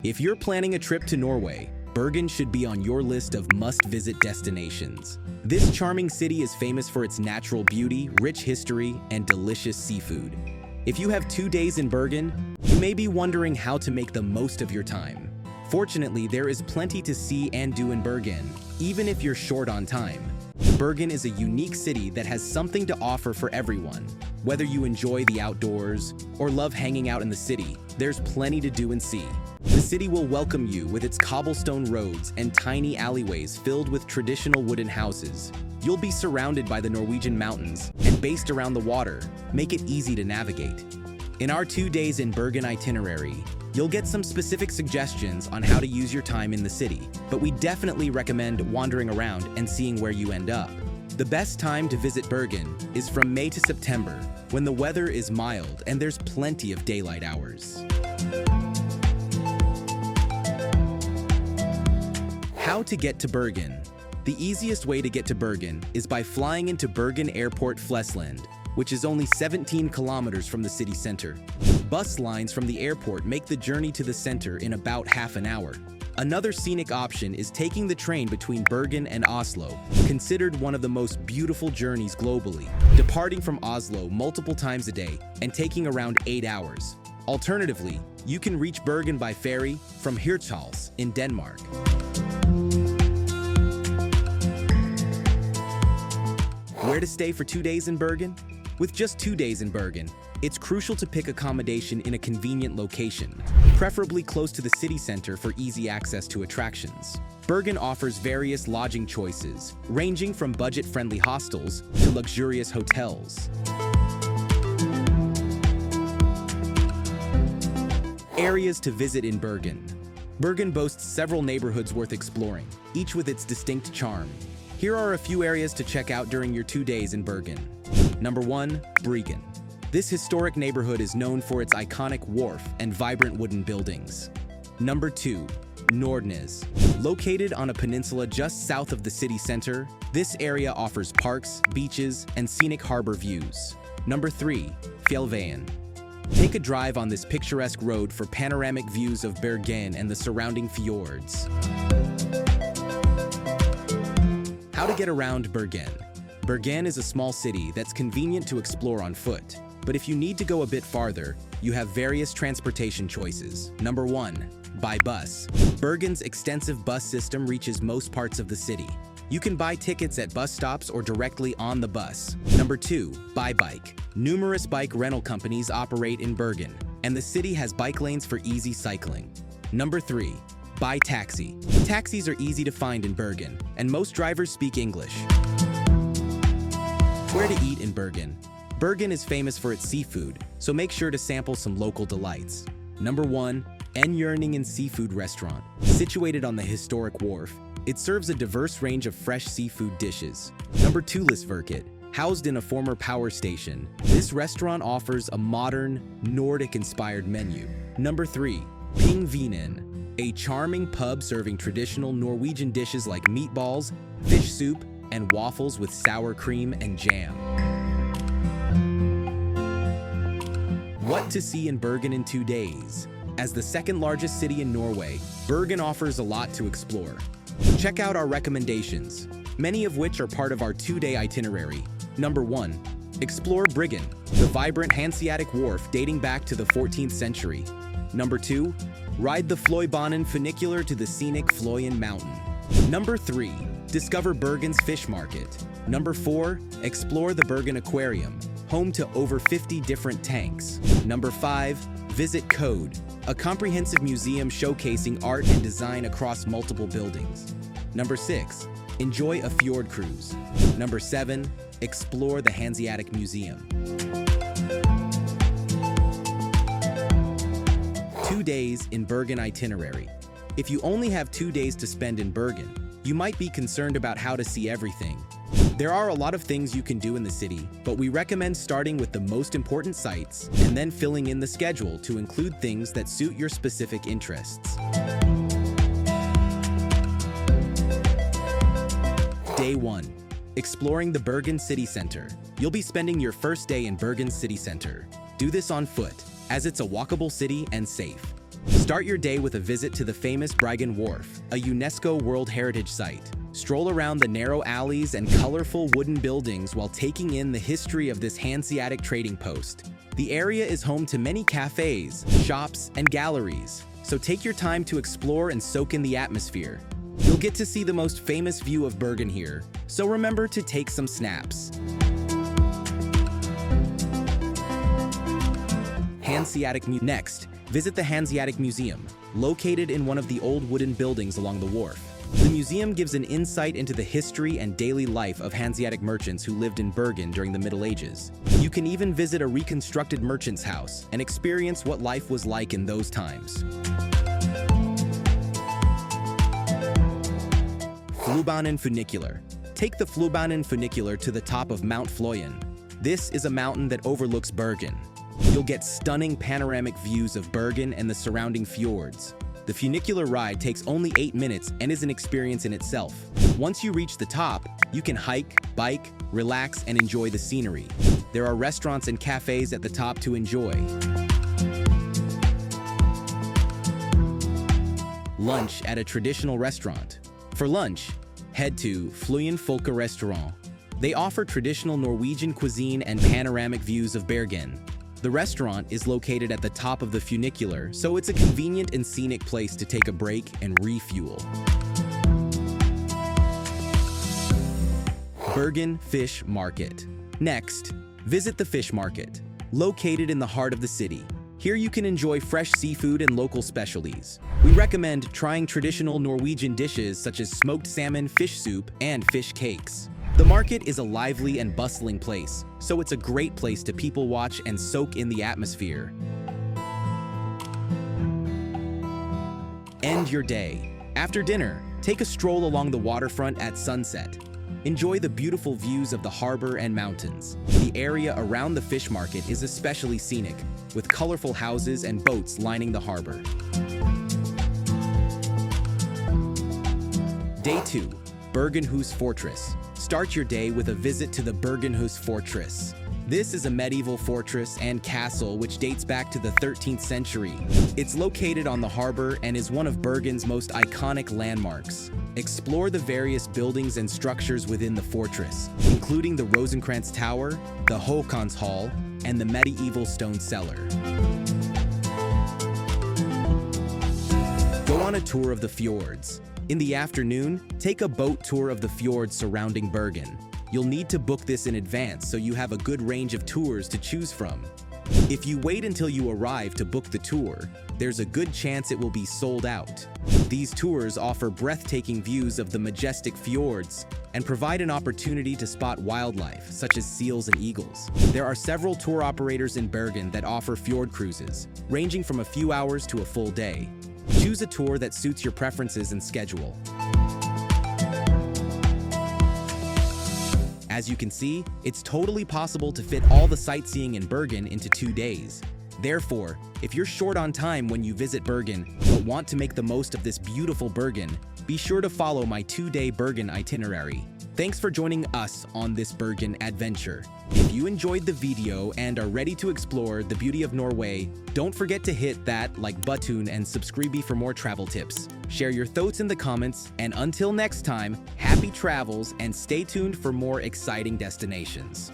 If you're planning a trip to Norway, Bergen should be on your list of must-visit destinations. This charming city is famous for its natural beauty, rich history, and delicious seafood. If you have 2 days in Bergen, you may be wondering how to make the most of your time. Fortunately, there is plenty to see and do in Bergen, even if you're short on time. Bergen is a unique city that has something to offer for everyone. Whether you enjoy the outdoors or love hanging out in the city, there's plenty to do and see. The city will welcome you with its cobblestone roads and tiny alleyways filled with traditional wooden houses. You'll be surrounded by the Norwegian mountains and based around the water, make it easy to navigate. In our 2 days in Bergen itinerary, you'll get some specific suggestions on how to use your time in the city, but we definitely recommend wandering around and seeing where you end up. The best time to visit Bergen is from May to September, when the weather is mild and there's plenty of daylight hours. How to get to Bergen. The easiest way to get to Bergen is by flying into Bergen Airport Flesland, which is only 17 kilometers from the city center. Bus lines from the airport make the journey to the center in about half an hour. Another scenic option is taking the train between Bergen and Oslo, considered one of the most beautiful journeys globally, departing from Oslo multiple times a day and taking around 8 hours. Alternatively, you can reach Bergen by ferry from Hirtshals in Denmark. Where to stay for 2 days in Bergen? With just 2 days in Bergen, it's crucial to pick accommodation in a convenient location, preferably close to the city center for easy access to attractions. Bergen offers various lodging choices, ranging from budget-friendly hostels to luxurious hotels. Areas to visit in Bergen. Bergen boasts several neighborhoods worth exploring, each with its distinct charm. Here are a few areas to check out during your 2 days in Bergen. Number 1, Bergen. This historic neighborhood is known for its iconic wharf and vibrant wooden buildings. Number 2, Nordnes. Located on a peninsula just south of the city center, this area offers parks, beaches, and scenic harbor views. Number 3, Fjellveien. Take a drive on this picturesque road for panoramic views of Bergen and the surrounding fjords. How to get around Bergen. Bergen is a small city that's convenient to explore on foot. But if you need to go a bit farther, you have various transportation choices. Number 1, by bus. Bergen's extensive bus system reaches most parts of the city. You can buy tickets at bus stops or directly on the bus. Number 2, by bike. Numerous bike rental companies operate in Bergen, and the city has bike lanes for easy cycling. Number 3, by taxi. Taxis are easy to find in Bergen, and most drivers speak English. Where to eat in Bergen? Bergen is famous for its seafood, so make sure to sample some local delights. Number 1, Enhjørningen Seafood Restaurant. Situated on the historic wharf, it serves a diverse range of fresh seafood dishes. Number 2, Lysverket. Housed in a former power station, this restaurant offers a modern, Nordic-inspired menu. Number 3, Pingvinen. A charming pub serving traditional Norwegian dishes like meatballs, fish soup, and waffles with sour cream and jam. What to see in Bergen in 2 days? As the second largest city in Norway, Bergen offers a lot to explore. Check out our recommendations, many of which are part of our 2-day itinerary. Number 1, explore Bergen, the vibrant Hanseatic wharf dating back to the 14th century. Number 2, ride the Fløibanen funicular to the scenic Fløyen Mountain. Number 3, discover Bergen's fish market. Number 4, explore the Bergen Aquarium, home to over 50 different tanks. Number 5, visit Code, a comprehensive museum showcasing art and design across multiple buildings. Number 6, enjoy a fjord cruise. Number 7, explore the Hanseatic Museum. 2 days in Bergen itinerary. If you only have 2 days to spend in Bergen, you might be concerned about how to see everything. There are a lot of things you can do in the city, but we recommend starting with the most important sites and then filling in the schedule to include things that suit your specific interests. Day 1. Exploring the Bergen city center. You'll be spending your first day in Bergen city center. Do this on foot, as it's a walkable city and safe. Start your day with a visit to the famous Bergen Wharf, a UNESCO World Heritage Site. Stroll around the narrow alleys and colorful wooden buildings while taking in the history of this Hanseatic trading post. The area is home to many cafes, shops, and galleries, so take your time to explore and soak in the atmosphere. You'll get to see the most famous view of Bergen here, so remember to take some snaps. Hanseatic Next, visit the Hanseatic Museum, located in one of the old wooden buildings along the wharf. The museum gives an insight into the history and daily life of Hanseatic merchants who lived in Bergen during the Middle Ages. You can even visit a reconstructed merchant's house and experience what life was like in those times. Flubanen Funicular. Take the Flubanen Funicular to the top of Mount Fløyen. This is a mountain that overlooks Bergen. You'll get stunning panoramic views of Bergen and the surrounding fjords. The funicular ride takes only 8 minutes and is an experience in itself. Once you reach the top, you can hike, bike, relax, and enjoy the scenery. There are restaurants and cafes at the top to enjoy. Lunch at a traditional restaurant. For lunch, head to Fløyen Folke Restaurant. They offer traditional Norwegian cuisine and panoramic views of Bergen. The restaurant is located at the top of the funicular, so it's a convenient and scenic place to take a break and refuel. Bergen Fish Market. Next, visit the fish market, located in the heart of the city. Here you can enjoy fresh seafood and local specialties. We recommend trying traditional Norwegian dishes such as smoked salmon, fish soup, and fish cakes. The market is a lively and bustling place, so it's a great place to people watch and soak in the atmosphere. End your day. After dinner, take a stroll along the waterfront at sunset. Enjoy the beautiful views of the harbor and mountains. The area around the fish market is especially scenic, with colorful houses and boats lining the harbor. Day 2. Bergenhus Fortress. Start your day with a visit to the Bergenhus Fortress. This is a medieval fortress and castle which dates back to the 13th century. It's located on the harbor and is one of Bergen's most iconic landmarks. Explore the various buildings and structures within the fortress, including the Rosenkrantz Tower, the Håkons Hall, and the medieval stone cellar. Go on a tour of the fjords. In the afternoon, take a boat tour of the fjords surrounding Bergen. You'll need to book this in advance so you have a good range of tours to choose from. If you wait until you arrive to book the tour, there's a good chance it will be sold out. These tours offer breathtaking views of the majestic fjords and provide an opportunity to spot wildlife, such as seals and eagles. There are several tour operators in Bergen that offer fjord cruises, ranging from a few hours to a full day. Choose a tour that suits your preferences and schedule. As you can see, it's totally possible to fit all the sightseeing in Bergen into 2 days. Therefore, if you're short on time when you visit Bergen but want to make the most of this beautiful Bergen, be sure to follow my 2-day Bergen itinerary. Thanks for joining us on this Bergen adventure. If you enjoyed the video and are ready to explore the beauty of Norway, don't forget to hit that like button and subscribe for more travel tips. Share your thoughts in the comments, and until next time, happy travels and stay tuned for more exciting destinations.